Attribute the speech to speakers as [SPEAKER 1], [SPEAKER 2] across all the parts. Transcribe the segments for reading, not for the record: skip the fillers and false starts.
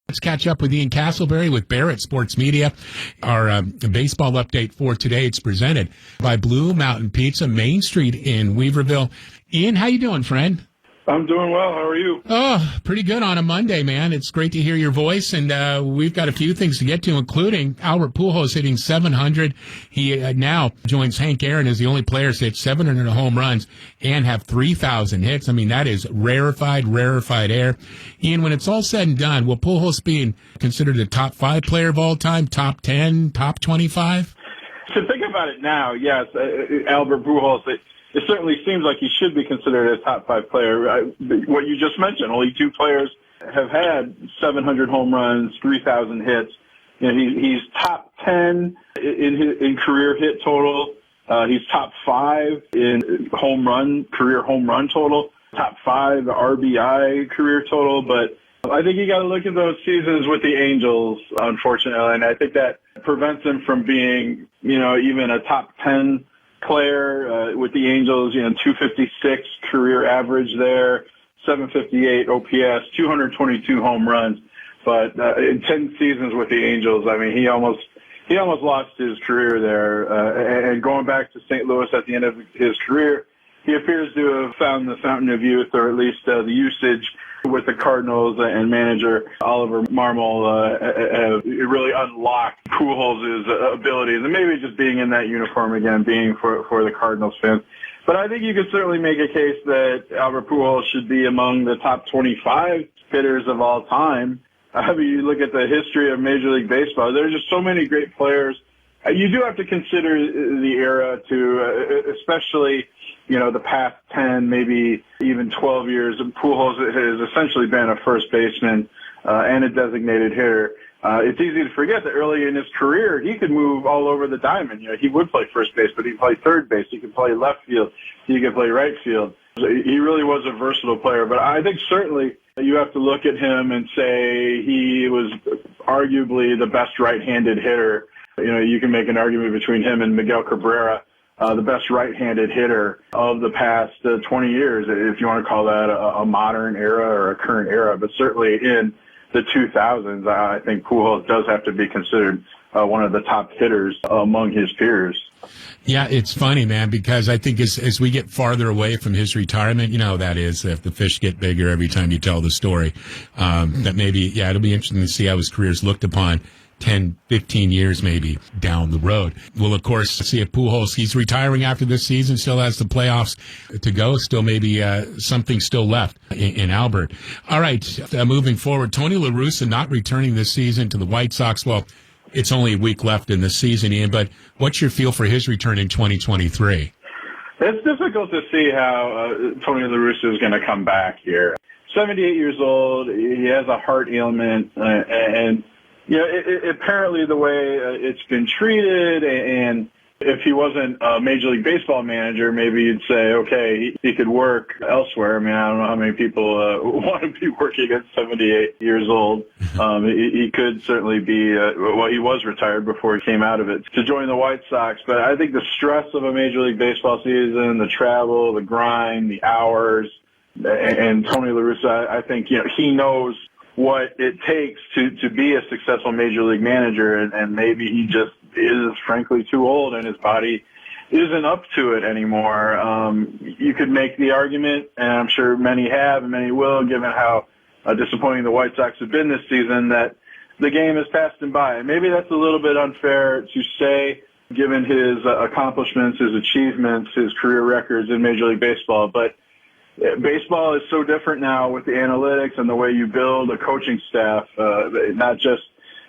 [SPEAKER 1] Let's catch up with Ian Casselberry with Barrett Sports Media. Our baseball update for today, it's presented by Blue Mountain Pizza, Main Street in Weaverville. Ian, how you doing, friend?
[SPEAKER 2] I'm doing well. How are you?
[SPEAKER 1] Oh, pretty good on a Monday, man. It's great to hear your voice, and we've got a few things to get to, including Albert Pujols hitting 700. He now joins Hank Aaron as the only player to hit 700 home runs and have 3,000 hits. I mean, that is rarefied air. Ian, when it's all said and done, will Pujols be considered a top 5 player of all time, top 10, top 25?
[SPEAKER 2] To think about it now, yes, Albert Pujols, it certainly seems like he should be considered a top 5 player. What you just mentioned, only 2 players have had 700 home runs, 3,000 hits. You know, he's top 10 in career hit total. He's top 5 in career home run total, top 5 RBI career total. But I think you got to look at those seasons with the Angels, unfortunately, and I think that prevents him from being, even a top 10 player with the Angels, 256 career average there, 758 OPS, 222 home runs. But in 10 seasons with the Angels, I mean, he almost lost his career there. And going back to St. Louis at the end of his career, he appears to have found the fountain of youth, or at least the usage with the Cardinals and manager Oliver Marmol have really unlocked Pujols' abilities, and maybe just being in that uniform again, being for the Cardinals fans. But I think you could certainly make a case that Albert Pujols should be among the top 25 hitters of all time. I mean, you look at the history of Major League Baseball, there's just so many great players. You do have to consider the era too, especially the past 10, maybe even 12 years. Pujols has essentially been a first baseman and a designated hitter. It's easy to forget that early in his career, he could move all over the diamond. He would play first base, but he'd play third base. He could play left field. He could play right field. So he really was a versatile player. But I think certainly you have to look at him and say he was arguably the best right-handed hitter. You can make an argument between him and Miguel Cabrera, the best right-handed hitter of the past 20 years, if you want to call that a modern era or a current era. But certainly in the 2000s, I think Pujols does have to be considered one of the top hitters among his peers.
[SPEAKER 1] Yeah, it's funny, man, because I think as we get farther away from his retirement, that is, if the fish get bigger every time you tell the story, that maybe, it'll be interesting to see how his career is looked upon 10, 15 years maybe down the road. We'll, of course, see if Pujols, he's retiring after this season, still has the playoffs to go, still maybe something still left in Albert. All right, moving forward, Tony La Russa not returning this season to the White Sox. Well, it's only a week left in the season, Ian, but what's your feel for his return in 2023?
[SPEAKER 2] It's difficult to see how Tony La Russa is going to come back here. 78 years old, he has a heart ailment, and apparently the way it's been treated, and if he wasn't a Major League Baseball manager, maybe you'd say, okay, he could work elsewhere. I mean, I don't know how many people want to be working at 78 years old. He could certainly be, he was retired before he came out of it to join the White Sox. But I think the stress of a Major League Baseball season, the travel, the grind, the hours, and Tony La Russa, I think, he knows what it takes to be a successful Major League manager, and maybe he just is frankly too old and his body isn't up to it anymore. You could make the argument, and I'm sure many have and many will, given how disappointing the White Sox have been this season, that the game has passed him by. And maybe that's a little bit unfair to say, given his accomplishments, his achievements, his career records in Major League Baseball. But baseball is so different now with the analytics and the way you build a coaching staff, not just,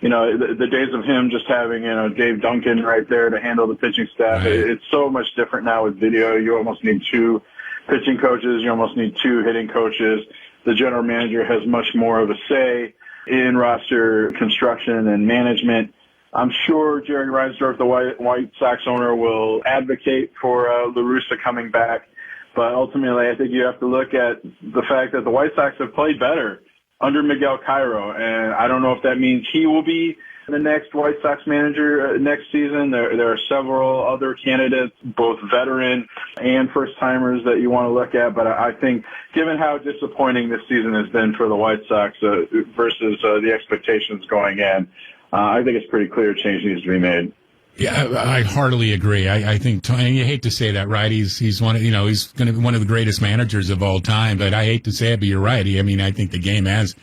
[SPEAKER 2] the days of him just having, Dave Duncan right there to handle the pitching staff.
[SPEAKER 1] Right.
[SPEAKER 2] It's so much different now with video. You almost need 2 pitching coaches. You almost need 2 hitting coaches. The general manager has much more of a say in roster construction and management. I'm sure Jerry Reinsdorf, the White Sox owner, will advocate for La Russa coming back. But ultimately, I think you have to look at the fact that the White Sox have played better under Miguel Cairo. And I don't know if that means he will be the next White Sox manager next season. There are several other candidates, both veteran and first-timers that you want to look at. But I think given how disappointing this season has been for the White Sox versus the expectations going in, I think it's pretty clear change needs to be made.
[SPEAKER 1] Yeah, I heartily agree. I think, and you hate to say that, right? He's one of, he's going to be one of the greatest managers of all time, but I hate to say it, but you're right. I think the game has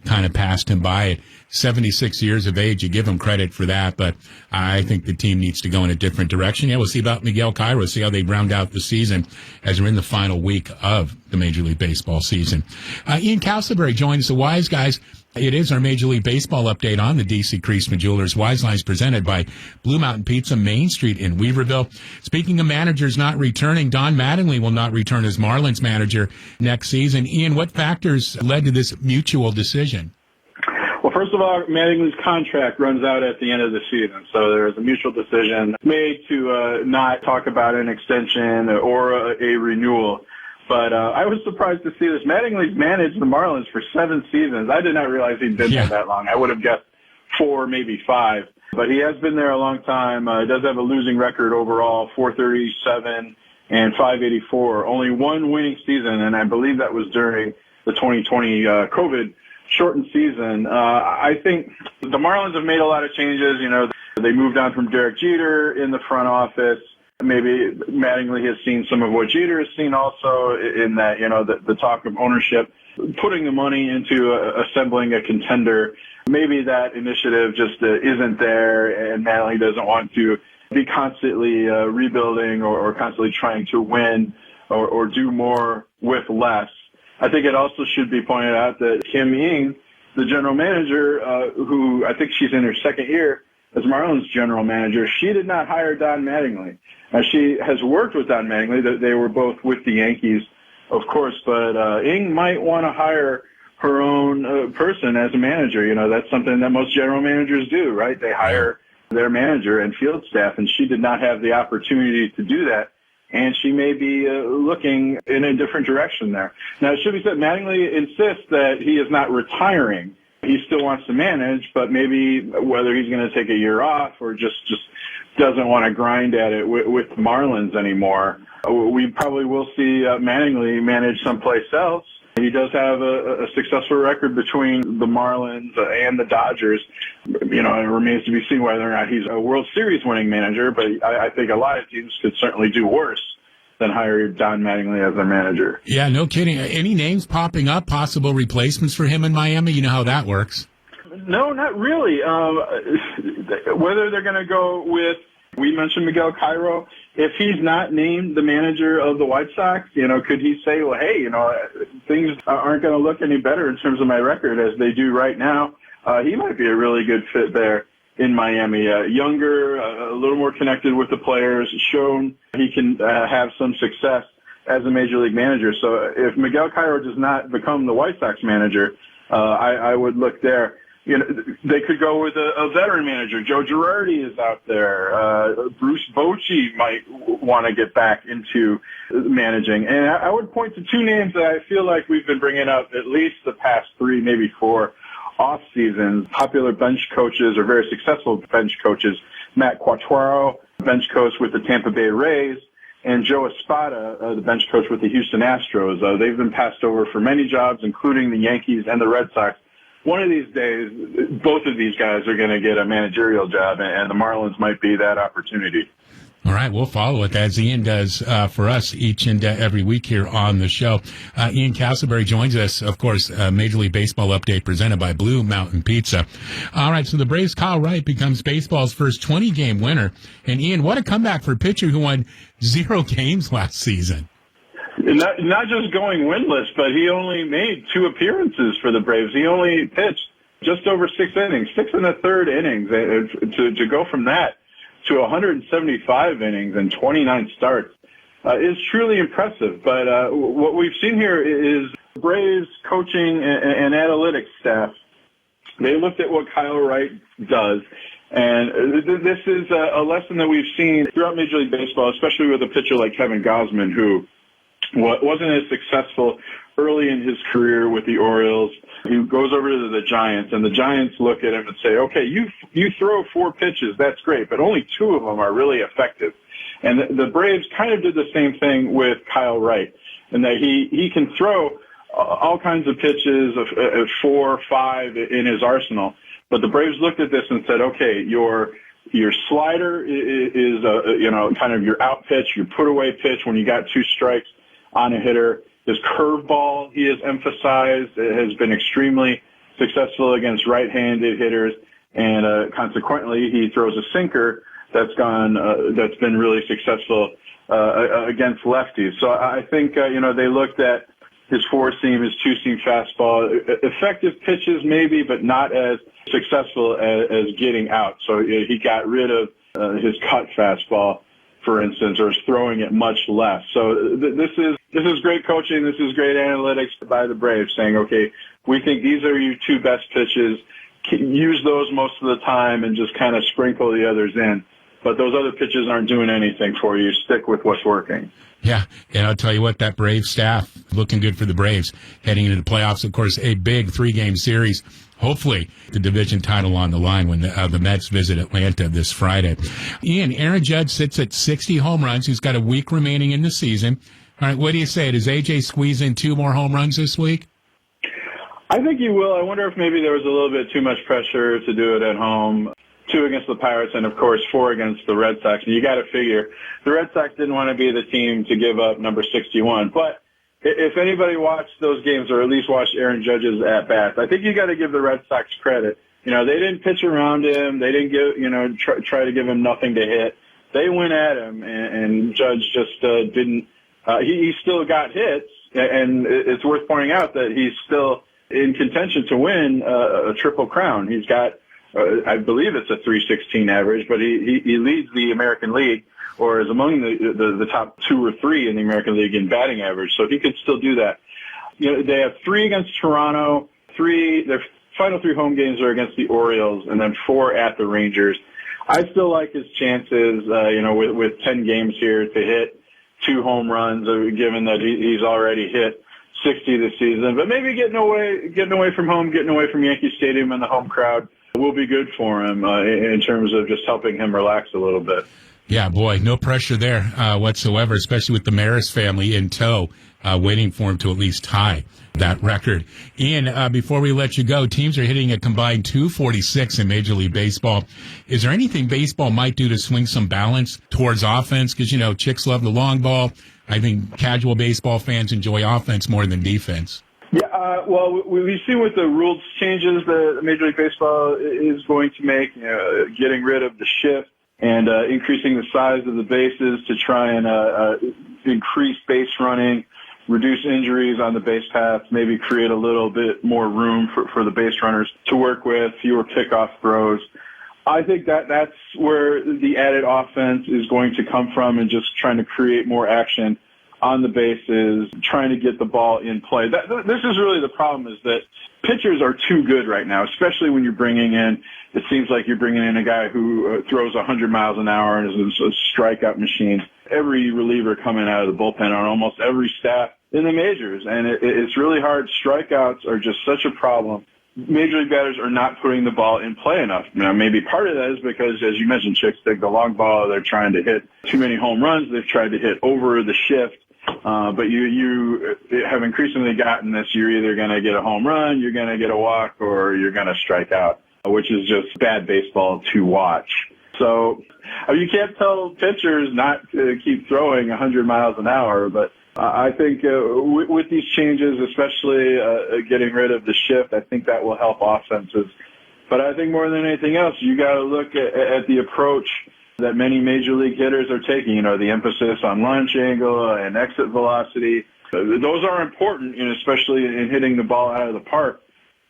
[SPEAKER 1] kind of passed him by at 76 years of age. You give him credit for that, but I think the team needs to go in a different direction. Yeah, we'll see about Miguel Cairo, see how they round out the season as we're in the final week of the Major League Baseball season. Ian Casselberry joins the Wise Guys. It is our Major League Baseball update on the D.C. Creasman Jewelers Wise Lines presented by Blue Mountain Pizza, Main Street in Weaverville. Speaking of managers not returning, Don Mattingly will not return as Marlins manager next season. Ian, what factors led to this mutual decision?
[SPEAKER 2] Well, first of all, Mattingly's contract runs out at the end of the season, so there was a mutual decision made to not talk about an extension or a renewal. But I was surprised to see this. Mattingly's managed the Marlins for 7 seasons. I did not realize he'd been there that long. I would have guessed 4, maybe 5. But he has been there a long time. He does have a losing record overall, 437 and 584. Only one winning season, and I believe that was during the 2020 COVID-shortened season. I think the Marlins have made a lot of changes. They moved on from Derek Jeter in the front office. Maybe Mattingly has seen some of what Jeter has seen also in that, the talk of ownership, putting the money into assembling a contender. Maybe that initiative just isn't there, and Mattingly doesn't want to be constantly rebuilding or constantly trying to win or do more with less. I think it also should be pointed out that Kim Ng, the general manager, who I think she's in her second year as Marlins general manager, she did not hire Don Mattingly. She has worked with Don Mattingly. They were both with the Yankees, of course, but Ng might want to hire her own person as a manager. That's something that most general managers do, right? They hire their manager and field staff, and she did not have the opportunity to do that, and she may be looking in a different direction there. Now, it should be said, Mattingly insists that he is not retiring. He still wants to manage, but maybe whether he's going to take a year off or just doesn't want to grind at it with Marlins anymore. We probably will see Mattingly manage someplace else. He does have a successful record between the Marlins and the Dodgers. It remains to be seen whether or not he's a World Series winning manager, but I think a lot of teams could certainly do worse than hire Don Mattingly as their manager. Yeah, no kidding. Any names popping up, possible replacements for him in Miami? You know how that works. No, not really. Whether they're going to go with, we mentioned Miguel Cairo. If he's not named the manager of the White Sox, could he say, well, hey, things aren't going to look any better in terms of my record as they do right now. He might be a really good fit there in Miami. Younger, a little more connected with the players, shown he can have some success as a major league manager. So if Miguel Cairo does not become the White Sox manager, I would look there. They could go with a veteran manager. Joe Girardi is out there. Bruce Bochy might want to get back into managing. And I would point to 2 names that I feel like we've been bringing up at least the past 3, maybe 4 off seasons. Popular bench coaches or very successful bench coaches. Matt Quatraro, bench coach with the Tampa Bay Rays, and Joe Espada, the bench coach with the Houston Astros. They've been passed over for many jobs, including the Yankees and the Red Sox. One of these days, both of these guys are going to get a managerial job, and the Marlins might be that opportunity. All right, we'll follow it as Ian does for us each and every week here on the show. Ian Casselberry joins us, of course, Major League Baseball update presented by Blue Mountain Pizza. All right, so the Braves' Kyle Wright becomes baseball's first 20-game winner. And Ian, what a comeback for a pitcher who won 0 games last season. Not just going winless, but he only made 2 appearances for the Braves. He only pitched just over 6 innings, 6 1/3 innings. To go from that to 175 innings and 29 starts is truly impressive. But what we've seen here is Braves coaching and analytics staff. They looked at what Kyle Wright does. And this is a lesson that we've seen throughout Major League Baseball, especially with a pitcher like Kevin Gausman, who wasn't as successful early in his career with the Orioles. He goes over to the Giants, and the Giants look at him and say, okay, you throw 4 pitches, that's great, but only 2 of them are really effective. And the Braves kind of did the same thing with Kyle Wright, and that he can throw all kinds of pitches, of 4, 5 in his arsenal. But the Braves looked at this and said, okay, your slider is kind of your out pitch, your put away pitch when you got 2 strikes on a hitter. His curveball, he has emphasized, has been extremely successful against right-handed hitters, and consequently, he throws a sinker that's been really successful against lefties. So I think they looked at his 4-seam, his 2-seam fastball, effective pitches maybe, but not as successful as getting out. So he got rid of his cut fastball, for instance, or is throwing it much less. So this is great coaching. This is great analytics by the Braves saying, okay, we think these are your 2 best pitches. Use those most of the time and just kind of sprinkle the others in. But those other pitches aren't doing anything for you. Stick with what's working.
[SPEAKER 1] Yeah, and I'll tell you what, that Braves staff looking good for the Braves heading into the playoffs. Of course, a big 3-game series. Hopefully, the division title on the line when the Mets visit Atlanta this Friday. Ian, Aaron Judge sits at 60 home runs. He's got a week remaining in the season. All right, what do you say? Does AJ squeeze in 2 more home runs this week?
[SPEAKER 2] I think he will. I wonder if maybe there was a little bit too much pressure to do it at home. 2 against the Pirates and, of course, 4 against the Red Sox. And you got to figure the Red Sox didn't want to be the team to give up number 61. But if anybody watched those games or at least watched Aaron Judge's at-bats, I think you got to give the Red Sox credit. They didn't pitch around him. They didn't try to give him nothing to hit. They went at him, and Judge just didn't. He still got hits, and it's worth pointing out that he's still in contention to win a Triple Crown. He's got, I believe it's a .316 average, but he leads the American League, or is among the top 2 or 3 in the American League in batting average. So he could still do that. They have 3 against Toronto, 3, their final 3 home games are against the Orioles, and then 4 at the Rangers. I still like his chances, with 10 games here to hit 2 home runs, given that he's already hit 60 this season. But maybe getting away from home, getting away from Yankee Stadium and the home crowd will be good for him in terms of just helping him relax a little bit.
[SPEAKER 1] Yeah, boy, no pressure there whatsoever, especially with the Maris family in tow, waiting for him to at least tie that record. Ian, before we let you go, teams are hitting a combined .246 in Major League Baseball. Is there anything baseball might do to swing some balance towards offense? Because, chicks love the long ball. I think casual baseball fans enjoy offense more than defense.
[SPEAKER 2] Yeah, well, we've seen with the rules changes that Major League Baseball is going to make, getting rid of the shift and increasing the size of the bases to try and increase base running, reduce injuries on the base paths, maybe create a little bit more room for the base runners to work with, fewer pickoff throws. I think that's where the added offense is going to come from, and just trying to create more action on the bases, trying to get the ball in play. This is really the problem, is that pitchers are too good right now, especially when you're bringing in, it seems like you're bringing in a guy who throws 100 miles an hour and is a strikeout machine. Every reliever coming out of the bullpen on almost every staff in the majors, and it's really hard. Strikeouts are just such a problem. Major league batters are not putting the ball in play enough. Now, maybe part of that is because, as you mentioned, chicks dig the long ball. They're trying to hit too many home runs. They've tried to hit over the shift. But you have increasingly gotten this. You're either going to get a home run, you're going to get a walk, or you're going to strike out, which is just bad baseball to watch. So you can't tell pitchers not to keep throwing 100 miles an hour, but I think with these changes, especially getting rid of the shift, I think that will help offenses. But I think more than anything else, you got to look at the approach that many major league hitters are taking. The emphasis on launch angle and exit velocity. Those are important, especially in hitting the ball out of the park.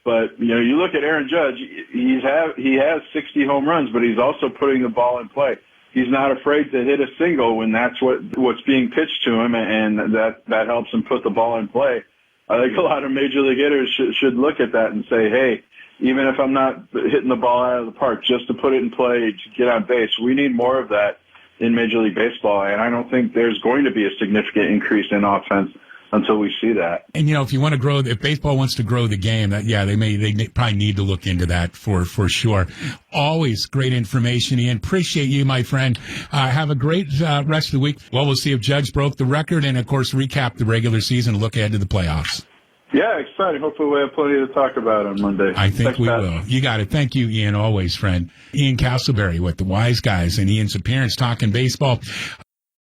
[SPEAKER 2] But, you look at Aaron Judge, he has 60 home runs, but he's also putting the ball in play. He's not afraid to hit a single when that's what's being pitched to him, and that helps him put the ball in play. I think a lot of major league hitters should look at that and say, hey, even if I'm not hitting the ball out of the park, just to put it in play, to get on base, we need more of that in Major League Baseball. And I don't think there's going to be a significant increase in offense until we see that.
[SPEAKER 1] And, if you want to if baseball wants to grow the game, they probably need to look into that for sure. Always great information, Ian. Appreciate you, my friend. Have a great rest of the week. Well, we'll see if Judge broke the record and, of course, recap the regular season and look ahead to the playoffs.
[SPEAKER 2] Yeah, exciting. Hopefully we'll have plenty to talk about on Monday.
[SPEAKER 1] I think we will. You got it. Thank you, Ian, always, friend. Ian Casselberry with the Wise Guys and Ian's appearance talking baseball.